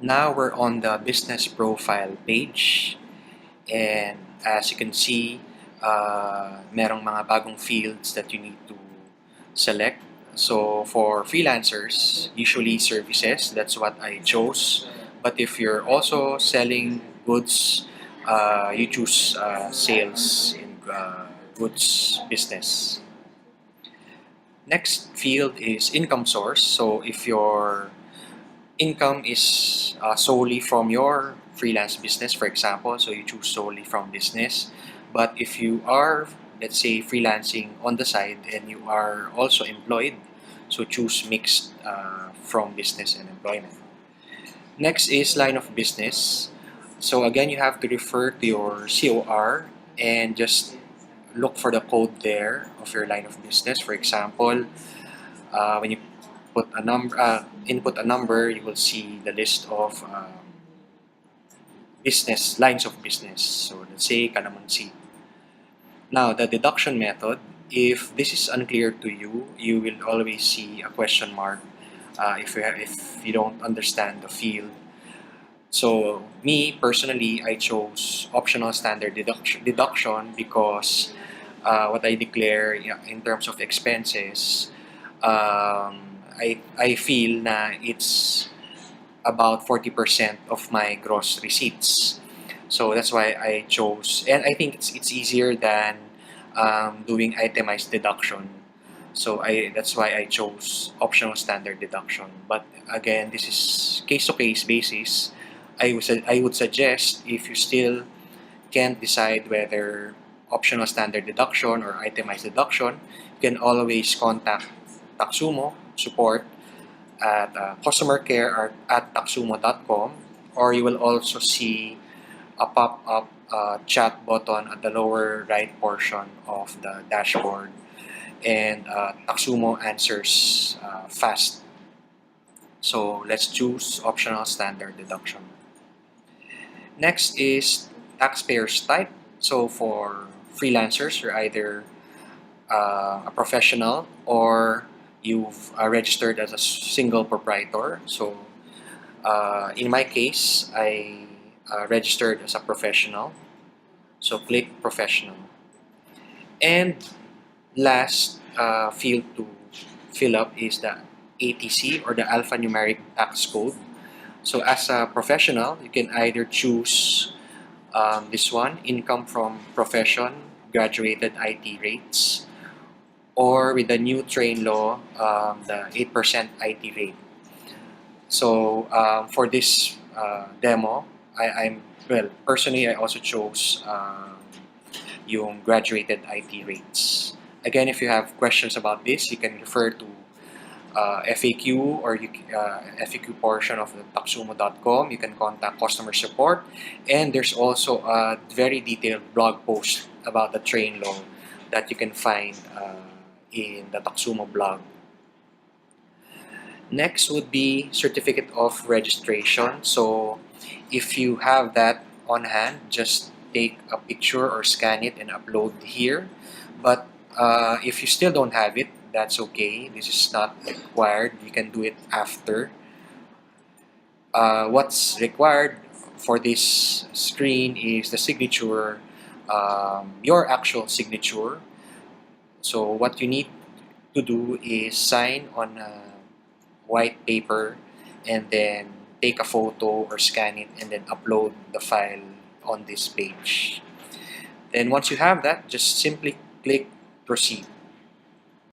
Now we're on the business profile page, and as you can see, merong mga bagong fields that you need to select. So for freelancers, usually services, that's what I chose. But if you're also selling goods, you choose sales in goods business. Next field is income source. So if your income is solely from your freelance business, for example, so you choose solely from business. But if you are, let's say, freelancing on the side and you are also employed, so choose mixed from business and employment. Next is line of business. So again, you have to refer to your COR and just look for the code there of your line of business. For example, when you put a number, input a number, you will see the list of business lines of business. So let's say Kalamansi. Now the deduction method. If this is unclear to you, you will always see a question mark if you don't understand the field. So me personally, I chose optional standard deduction because what I declare in terms of expenses, I feel na it's about 40% of my gross receipts. So that's why I chose, and I think it's easier than doing itemized deduction. So that's why I chose optional standard deduction. But again, this is case to case basis. I would suggest if you still can't decide whether optional standard deduction or itemized deduction, you can always contact Taxumo support at customercare or at taxumo.com, or you will also see a pop-up chat button at the lower right portion of the dashboard, and Taxumo answers fast. So let's choose optional standard deduction. Next is taxpayers type. So for freelancers, you're either a professional or you've registered as a single proprietor. So in my case, I registered as a professional. So click professional. And last field to fill up is the ATC or the alphanumeric tax code. So as a professional, you can either choose this one, income from profession, graduated IT rates, or with the new train law, the 8% IT rate. So for this demo, personally, I also chose yung graduated IT rates. Again, if you have questions about this, you can refer to FAQ or FAQ portion of the taxumo.com. You can contact customer support, and there's also a very detailed blog post about the train law that you can find in the Taxumo blog. Next would be certificate of registration. So if you have that on hand, just take a picture or scan it and upload here. But if you still don't have it, that's okay. This is not required. You can do it after. What's required for this screen is the signature, your actual signature. So what you need to do is sign on a white paper and then take a photo or scan it and then upload the file on this page. Then once you have that, just simply click proceed.